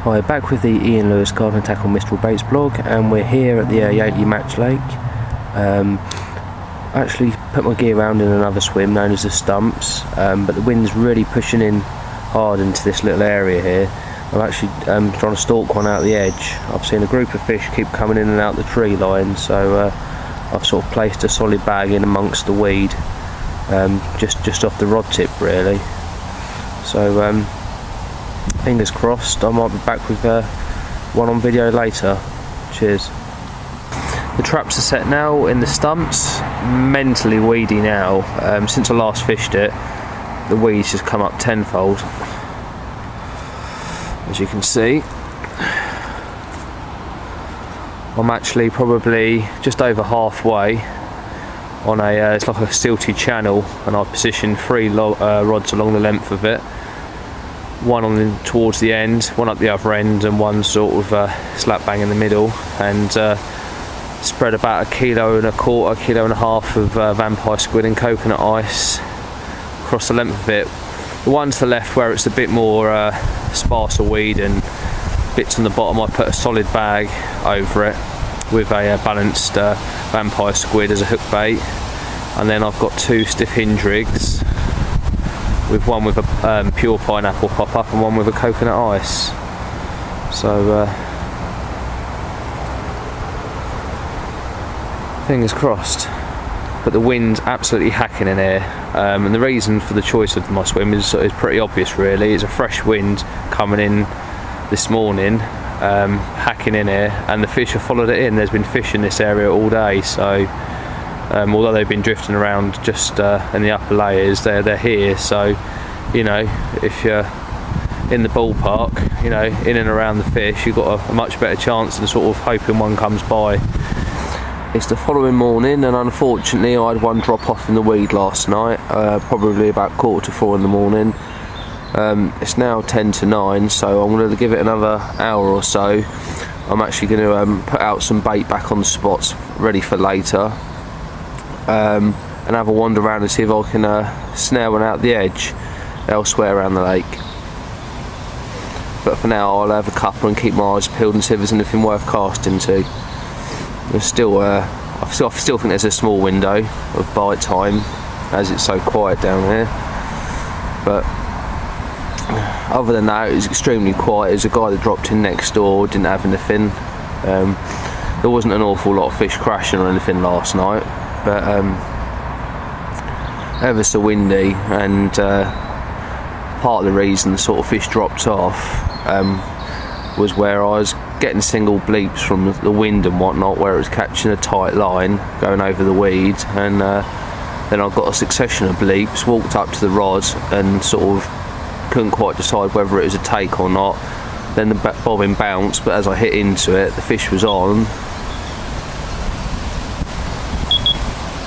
Hi, back with the Ian Lewis Gardner Tackle Mistral Baits blog, and we're here at the Yateley Match Lake. Actually put my gear around in another swim known as the Stumps, but the wind's really pushing in hard into this little area here. I'm actually trying to stalk one out the edge. I've seen a group of fish keep coming in and out the tree line, so I've sort of placed a solid bag in amongst the weed, just off the rod tip really. So fingers crossed, I might be back with one on video later. Cheers. The traps are set now in the Stumps, mentally weedy now. Since I last fished it, the weeds just come up tenfold, as you can see. I'm actually probably just over halfway on a, it's like a silty channel, and I've positioned three rods along the length of it. One towards the end, one up the other end, and one sort of slap bang in the middle, and spread about 1.25 kilos, 1.5 kilos of vampire squid and coconut ice across the length of it. The one to the left, where it's a bit more sparser weed and bits on the bottom, I put a solid bag over it with a balanced vampire squid as a hook bait, and then I've got 2 stiff hinge rigs, with one with a pure pineapple pop up and one with a coconut ice. So fingers crossed. But the wind's absolutely hacking in here, and the reason for the choice of my swim is pretty obvious really. It's a fresh wind coming in this morning, hacking in here, and the fish have followed it in. There's been fish in this area all day, so although they've been drifting around just in the upper layers, they're here. So, you know, if you're in the ballpark, you know, in and around the fish, you've got a much better chance than sort of hoping one comes by. It's the following morning, and unfortunately I had one drop off in the weed last night, probably about 3:45 in the morning. It's now 10 to 9, so I'm going to give it another hour or so. I'm actually going to put out some bait back on the spots ready for later, and have a wander around and see if I can snare one out the edge elsewhere around the lake. But for now I'll have a couple and keep my eyes peeled and see if there's anything worth casting to. There's still, I still think there's a small window of bite time, as it's so quiet down here. But other than that, it was extremely quiet. There's a guy that dropped in next door, didn't have anything. There wasn't an awful lot of fish crashing or anything last night, but ever so windy, and part of the reason the sort of fish dropped off was where I was getting single bleeps from the wind and whatnot, where it was catching a tight line going over the weed, and then I got a succession of bleeps, walked up to the rod and sort of couldn't quite decide whether it was a take or not. Then the bobbin bounced, but as I hit into it, the fish was on.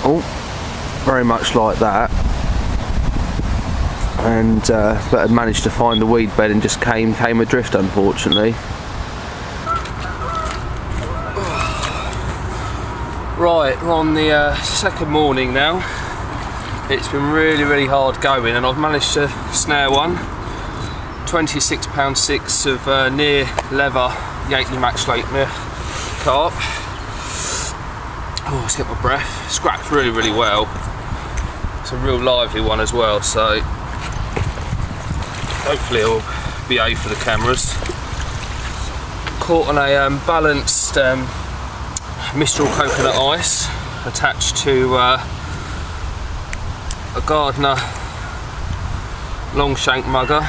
Oh, very much like that. And but I managed to find the weed bed and just came adrift, unfortunately. Right, we're on the second morning now. It's been really hard going, and I've managed to snare one. 26.6 of near leather Yateley Match Lake carp. Oh, let's get my breath. Scrapped really well. It's a real lively one as well, so hopefully it'll be A for the cameras. Caught on a balanced Mistral coconut ice attached to a Gardner long shank mugger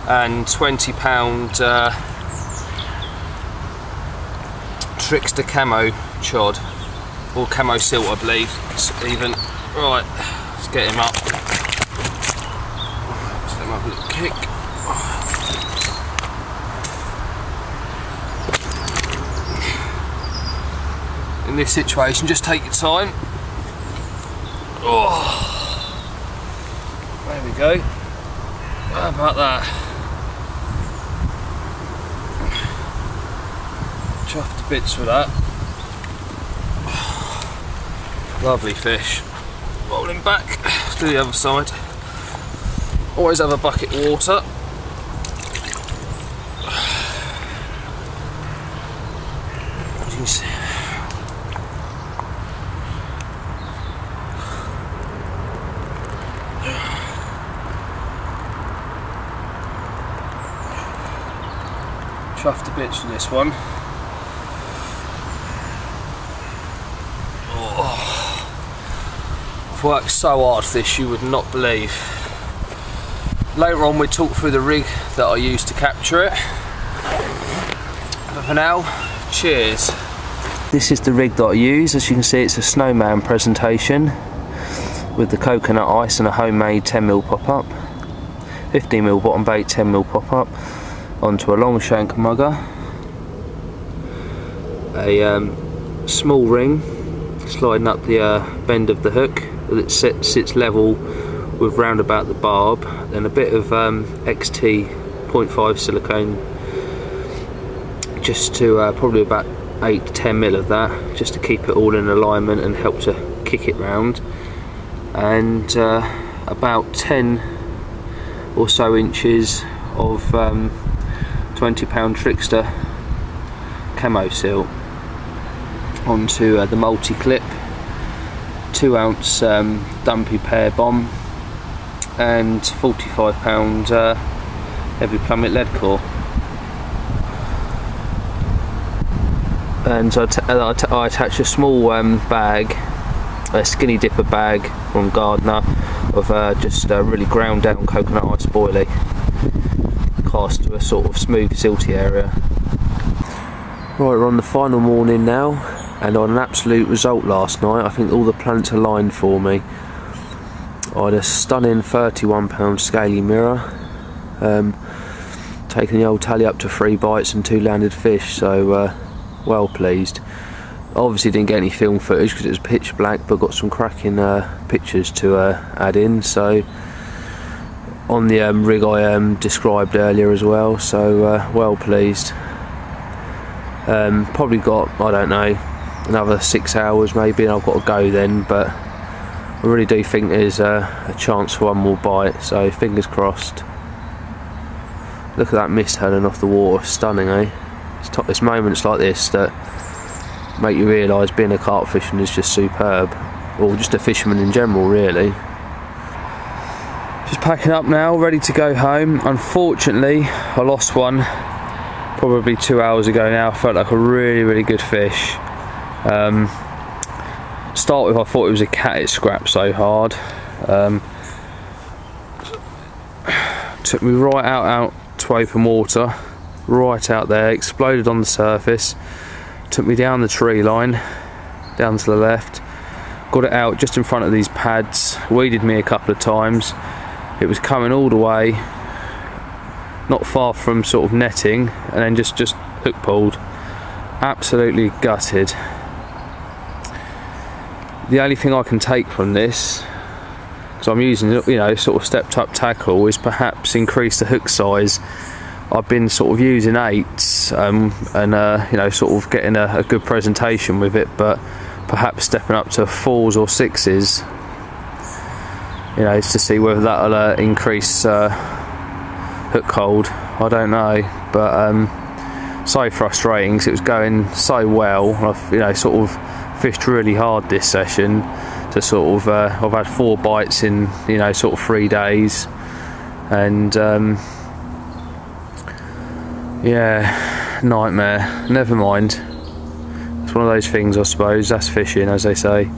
and 20-pound Trickster camo chod, or camo silt I believe even. Right, let's get him up. Let's let him have a little kick. In this situation, just take your time. Oh, there we go. How about that? Chuffed to bits with that. Lovely fish. Rolling back to the other side. Always have a bucket of water. you see. Chuffed to bits for this one. Oh, I've worked so hard for this you would not believe. Later on we'll talk through the rig that I used to capture it. But for now, cheers. This is the rig that I use. As you can see, it's a snowman presentation with the coconut ice and a homemade 10mm pop-up, 15mm bottom bait, 10mm pop-up onto a long shank mugger, a small ring sliding up the bend of the hook that sits level with round about the barb, then a bit of XT 0.5 silicone, just to probably about 8 to 10mm of that, just to keep it all in alignment and help to kick it round, and about 10 or so inches of 20-pound Trickster camo seal onto the multi-clip, 2-ounce dumpy pear bomb, and 45-pound heavy plummet lead core. And I attach a small bag, a skinny dipper bag from Gardner, of just really ground down coconut ice boilie, cast to a sort of smooth silty area. Right, we're on the final morning now, and on an absolute result last night. I think all the planets aligned for me. I had a stunning 31-pound scaly mirror, taking the old tally up to 3 bites and 2 landed fish, so well pleased. Obviously didn't get any film footage because it was pitch black, but got some cracking pictures to add in, so on the rig I described earlier as well, so well pleased. Probably got, I don't know, another 6 hours maybe and I've got to go then, but I really do think there's a chance for one more bite, so fingers crossed. Look at that mist hurling off the water, stunning, eh? It's moments like this that make you realise being a carp fisherman is just superb, or just a fisherman in general really. Just packing up now, ready to go home. Unfortunately I lost one probably 2 hours ago now. Felt like a really good fish. Start with, I thought it was a cat, it scrapped so hard. Took me right out to open water, right out there, exploded on the surface, took me down the tree line, down to the left, got it out just in front of these pads, weeded me a couple of times. It was coming all the way, not far from sort of netting, and then just hook pulled. Absolutely gutted. The only thing I can take from this, because I'm using, you know, sort of stepped up tackle, is perhaps increase the hook size. I've been sort of using 8s and you know, sort of getting a good presentation with it, but perhaps stepping up to 4s or 6s, you know, to see whether that'll increase hook hold. I don't know, but so frustrating because it was going so well. I've, you know, sort of fished really hard this session to sort of I've had 4 bites in, you know, sort of 3 days, and yeah, nightmare. Never mind, it's one of those things, I suppose. That's fishing, as they say.